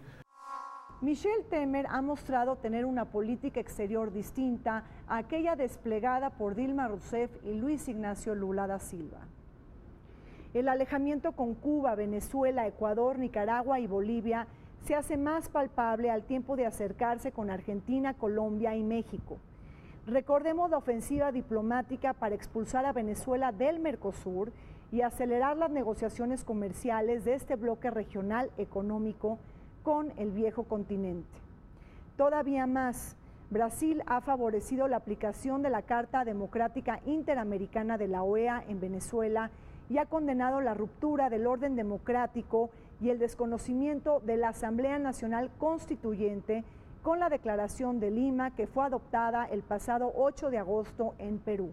Michel Temer ha mostrado tener una política exterior distinta a aquella desplegada por Dilma Rousseff y Luis Ignacio Lula da Silva. El alejamiento con Cuba, Venezuela, Ecuador, Nicaragua y Bolivia se hace más palpable al tiempo de acercarse con Argentina, Colombia y México. Recordemos la ofensiva diplomática para expulsar a Venezuela del Mercosur y acelerar las negociaciones comerciales de este bloque regional económico con el viejo continente. Todavía más, Brasil ha favorecido la aplicación de la Carta Democrática Interamericana de la OEA en Venezuela y ha condenado la ruptura del orden democrático y el desconocimiento de la Asamblea Nacional Constituyente con la Declaración de Lima, que fue adoptada el pasado 8 de agosto en Perú.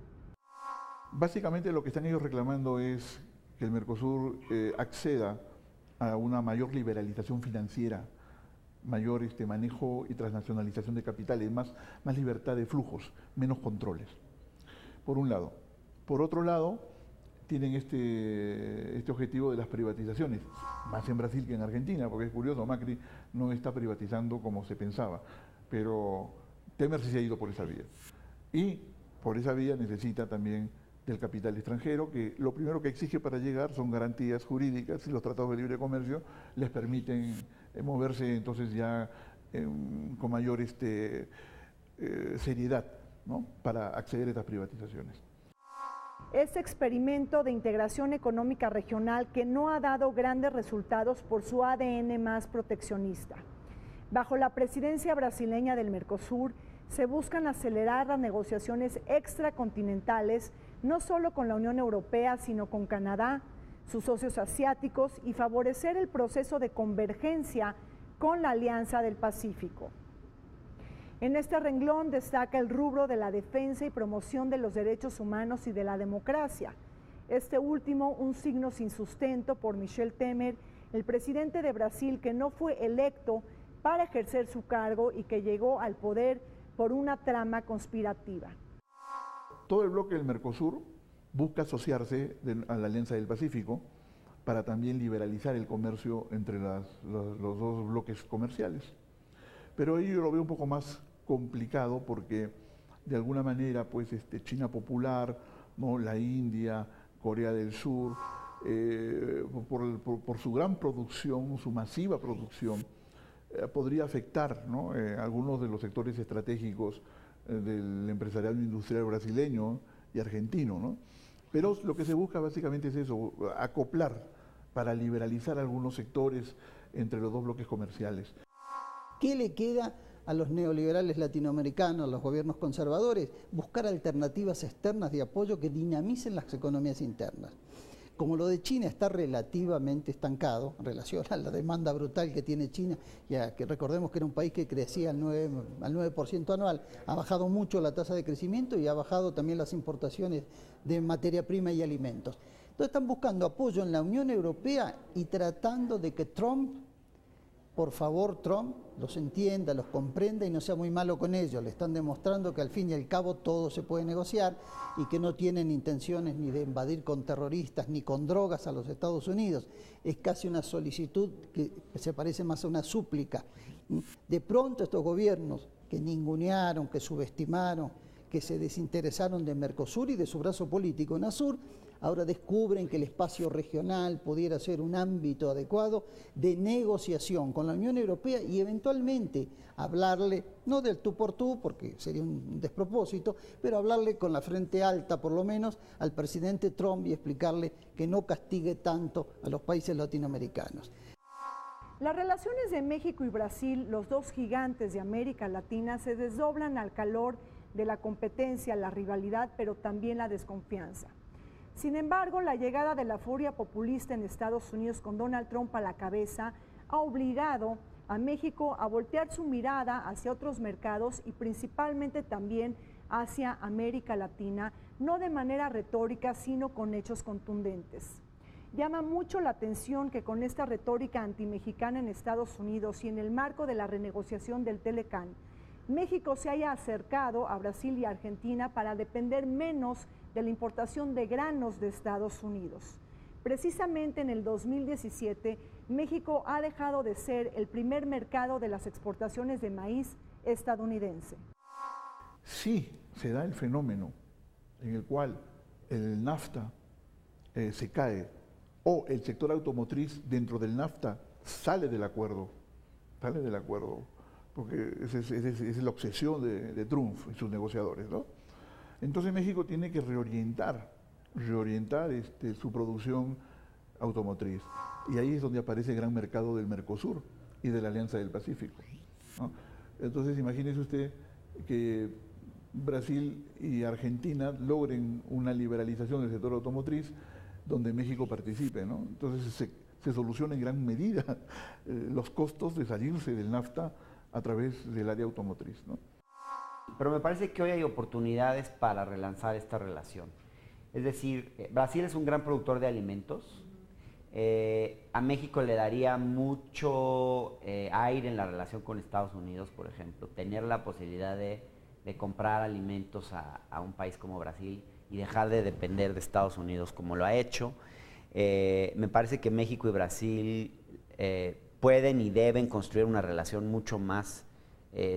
Básicamente lo que están ellos reclamando es que el Mercosur acceda a una mayor liberalización financiera, mayor manejo y transnacionalización de capitales, más libertad de flujos, menos controles, por un lado. Por otro lado, tienen este objetivo de las privatizaciones, más en Brasil que en Argentina, porque es curioso, Macri no está privatizando como se pensaba, pero Temer sí se ha ido por esa vía. Y por esa vía necesita también del capital extranjero, que lo primero que exige para llegar son garantías jurídicas, y los tratados de libre comercio les permiten moverse entonces ya con mayor seriedad, ¿no?, para acceder a estas privatizaciones. Este experimento de integración económica regional que no ha dado grandes resultados por su ADN más proteccionista. Bajo la presidencia brasileña del Mercosur, se buscan acelerar las negociaciones extracontinentales, no solo con la Unión Europea, sino con Canadá, sus socios asiáticos, y favorecer el proceso de convergencia con la Alianza del Pacífico. En este renglón destaca el rubro de la defensa y promoción de los derechos humanos y de la democracia. Este último, un signo sin sustento por Michel Temer, el presidente de Brasil, que no fue electo para ejercer su cargo y que llegó al poder por una trama conspirativa. Todo el bloque del Mercosur busca asociarse a la Alianza del Pacífico para también liberalizar el comercio entre los dos bloques comerciales. Pero ahí yo lo veo un poco más complicado porque de alguna manera pues China popular, ¿no? La India, Corea del Sur, por su gran producción, su masiva producción, podría afectar, ¿no? Algunos de los sectores estratégicos del empresariado industrial brasileño y argentino, ¿no? Pero lo que se busca básicamente es eso, acoplar para liberalizar algunos sectores entre los dos bloques comerciales. ¿Qué le queda a los neoliberales latinoamericanos, a los gobiernos conservadores? Buscar alternativas externas de apoyo que dinamicen las economías internas. Como lo de China está relativamente estancado en relación a la demanda brutal que tiene China, ya que recordemos que era un país que crecía al 9% anual, ha bajado mucho la tasa de crecimiento y ha bajado también las importaciones de materia prima y alimentos. Entonces están buscando apoyo en la Unión Europea y tratando de que Trump, por favor, Trump los entienda, los comprenda y no sea muy malo con ellos. Le están demostrando que al fin y al cabo todo se puede negociar y que no tienen intenciones ni de invadir con terroristas ni con drogas a los Estados Unidos. Es casi una solicitud que se parece más a una súplica. De pronto estos gobiernos que ningunearon, que subestimaron, que se desinteresaron de Mercosur y de su brazo político UNASUR, ahora descubren que el espacio regional pudiera ser un ámbito adecuado de negociación con la Unión Europea y eventualmente hablarle, no del tú por tú, porque sería un despropósito, pero hablarle con la frente alta, por lo menos, al presidente Trump y explicarle que no castigue tanto a los países latinoamericanos. Las relaciones de México y Brasil, los dos gigantes de América Latina, se desdoblan al calor de la competencia, la rivalidad, pero también la desconfianza. Sin embargo, la llegada de la furia populista en Estados Unidos con Donald Trump a la cabeza ha obligado a México a voltear su mirada hacia otros mercados y principalmente también hacia América Latina, no de manera retórica, sino con hechos contundentes. Llama mucho la atención que con esta retórica antimexicana en Estados Unidos y en el marco de la renegociación del Telecán, México se haya acercado a Brasil y Argentina para depender menos de la importación de granos de Estados Unidos. Precisamente en el 2017, México ha dejado de ser el primer mercado de las exportaciones de maíz estadounidense. Sí, se da el fenómeno en el cual el NAFTA se cae o el sector automotriz dentro del NAFTA sale del acuerdo, porque esa es la obsesión de Trump y sus negociadores, ¿no? Entonces México tiene que reorientar su producción automotriz. Y ahí es donde aparece el gran mercado del Mercosur y de la Alianza del Pacífico, ¿no? Entonces imagínese usted que Brasil y Argentina logren una liberalización del sector automotriz donde México participe, ¿no? Entonces se soluciona en gran medida los costos de salirse del NAFTA a través del área automotriz, ¿no? Pero me parece que hoy hay oportunidades para relanzar esta relación. Es decir, Brasil es un gran productor de alimentos. A México le daría mucho aire en la relación con Estados Unidos, por ejemplo, tener la posibilidad de comprar alimentos a un país como Brasil y dejar de depender de Estados Unidos como lo ha hecho. Me parece que México y Brasil pueden y deben construir una relación mucho más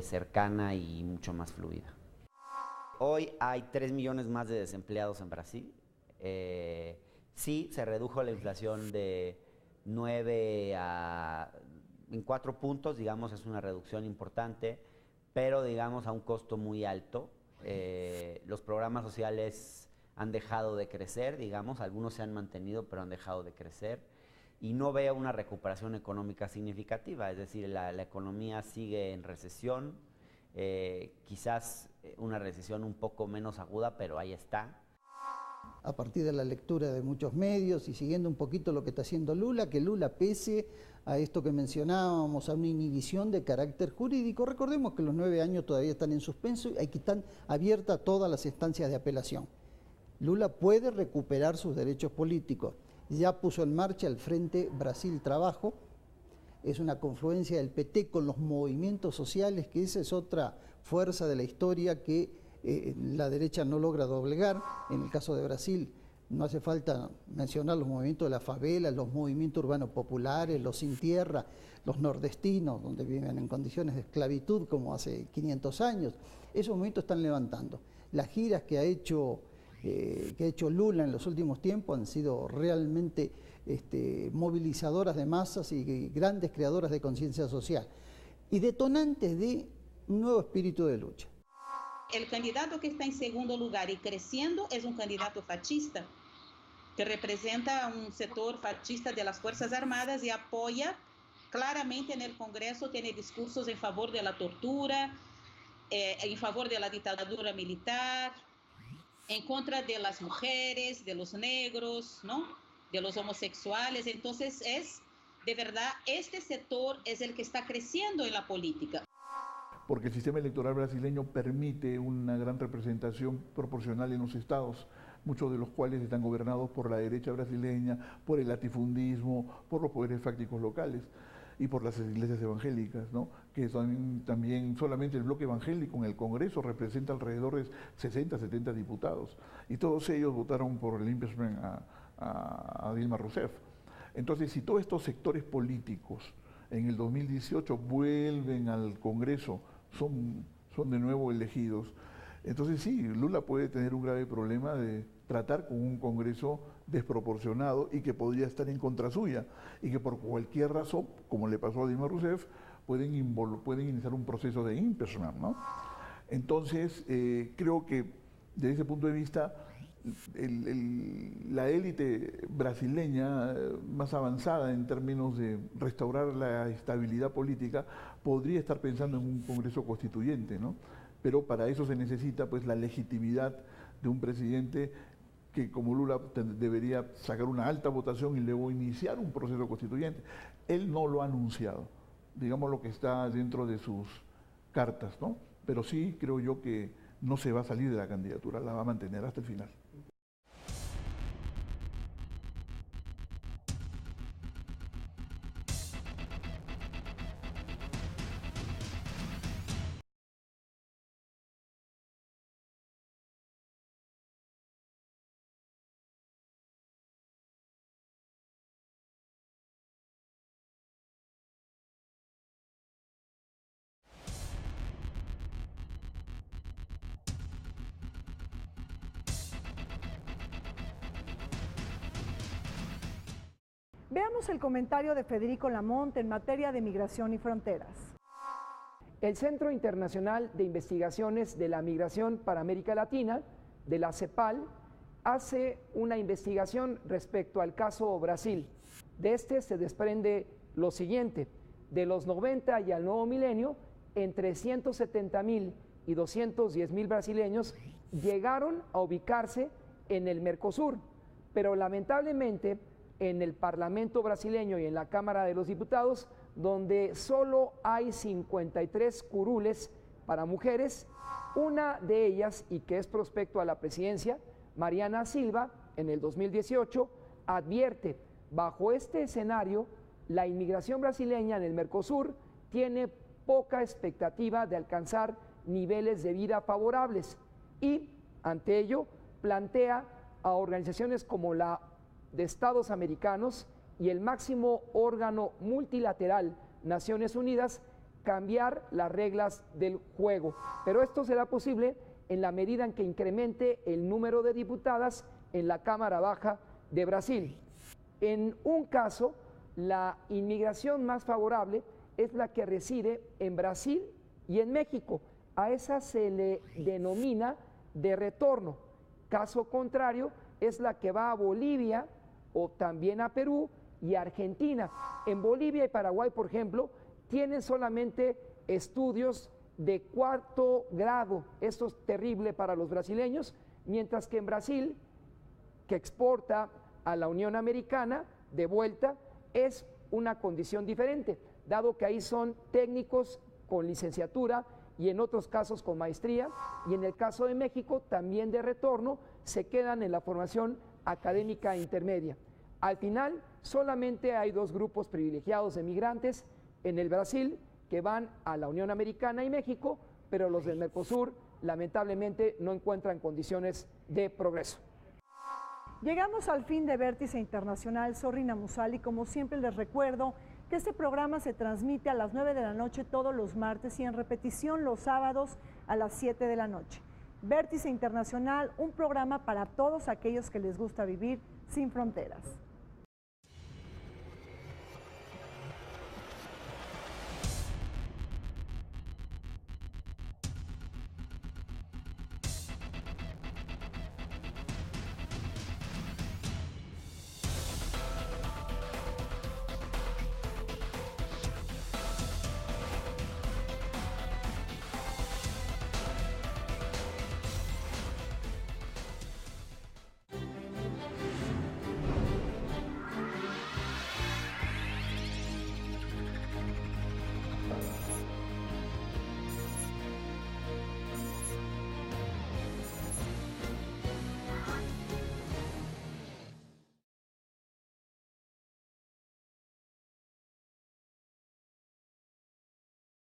cercana y mucho más fluida. Hoy hay 3 millones más de desempleados en Brasil. Sí, se redujo la inflación de 9 en 4 puntos, digamos, es una reducción importante, pero digamos a un costo muy alto. Los programas sociales han dejado de crecer, digamos, algunos se han mantenido, pero han dejado de crecer. Y no veo una recuperación económica significativa, es decir, la economía sigue en recesión, quizás una recesión un poco menos aguda, pero ahí está. A partir de la lectura de muchos medios y siguiendo un poquito lo que está haciendo Lula, que Lula pese a esto que mencionábamos, a una inhibición de carácter jurídico, recordemos que los 9 años todavía están en suspenso y aquí están abiertas todas las instancias de apelación. Lula puede recuperar sus derechos políticos. Ya puso en marcha el Frente Brasil Trabajo, es una confluencia del PT con los movimientos sociales, que esa es otra fuerza de la historia que la derecha no logra doblegar. En el caso de Brasil, No hace falta mencionar los movimientos de la favela, los movimientos urbanos populares, los sin tierra, los nordestinos, donde viven en condiciones de esclavitud como hace 500 años. Esos movimientos están levantando. Las giras que ha hecho Lula en los últimos tiempos han sido realmente movilizadoras de masas y grandes creadoras de conciencia social y detonantes de un nuevo espíritu de lucha. El candidato que está en segundo lugar y creciendo es un candidato fascista, que representa un sector fascista de las Fuerzas Armadas y apoya claramente en el Congreso, tiene discursos en favor de la tortura, en favor de la dictadura militar, en contra de las mujeres, de los negros, ¿no? De los homosexuales. Entonces de verdad, este sector es el que está creciendo en la política. Porque el sistema electoral brasileño permite una gran representación proporcional en los estados, muchos de los cuales están gobernados por la derecha brasileña, por el latifundismo, por los poderes fácticos locales y por las iglesias evangélicas, ¿no? Que son también solamente el bloque evangélico en el Congreso representa alrededor de 60, 70 diputados y todos ellos votaron por el impeachment a Dilma Rousseff. Entonces, si todos estos sectores políticos en el 2018 vuelven al Congreso, son de nuevo elegidos, entonces sí, Lula puede tener un grave problema de tratar con un Congreso desproporcionado y que podría estar en contra suya y que por cualquier razón, como le pasó a Dilma Rousseff, pueden iniciar un proceso de impeachment, ¿no? Entonces, creo que desde ese punto de vista, la élite brasileña más avanzada en términos de restaurar la estabilidad política podría estar pensando en un Congreso constituyente, ¿no? Pero para eso se necesita pues la legitimidad de un presidente que como Lula debería sacar una alta votación y luego iniciar un proceso constituyente. Él no lo ha anunciado, digamos lo que está dentro de sus cartas, ¿no? Pero sí creo yo que no se va a salir de la candidatura, la va a mantener hasta el final. Veamos el comentario de Federico Lamont en materia de migración y fronteras. El Centro Internacional de Investigaciones de la Migración para América Latina, de la CEPAL, hace una investigación respecto al caso Brasil. De este se desprende lo siguiente: de los 90 y al nuevo milenio, entre 170,000 y 210,000 brasileños llegaron a ubicarse en el Mercosur, pero lamentablemente en el Parlamento brasileño y en la Cámara de los Diputados, donde solo hay 53 curules para mujeres, una de ellas, y que es prospecto a la presidencia, Mariana Silva, en el 2018, advierte: bajo este escenario, la inmigración brasileña en el Mercosur tiene poca expectativa de alcanzar niveles de vida favorables y, ante ello, plantea a organizaciones como la de Estados Americanos y el máximo órgano multilateral, Naciones Unidas, cambiar las reglas del juego. Pero esto será posible en la medida en que incremente el número de diputadas en la Cámara Baja de Brasil. En un caso, la inmigración más favorable es la que reside en Brasil y en México. A esa se le denomina de retorno. Caso contrario es la que va a Bolivia o también a Perú y Argentina. En Bolivia y Paraguay, por ejemplo, tienen solamente estudios de 4º grado. Esto es terrible para los brasileños, mientras que en Brasil, que exporta a la Unión Americana, de vuelta, es una condición diferente, dado que ahí son técnicos con licenciatura y en otros casos con maestría, y en el caso de México, también de retorno, se quedan en la formación académica intermedia. Al final, solamente hay 2 grupos privilegiados de migrantes en el Brasil que van a la Unión Americana y México, pero los del Mercosur lamentablemente no encuentran condiciones de progreso. Llegamos al fin de Vértice Internacional. Soy Rina Musali. Como siempre les recuerdo que este programa se transmite a las 9 de la noche todos los martes y en repetición los sábados a las 7 de la noche. Vértice Internacional, un programa para todos aquellos que les gusta vivir sin fronteras.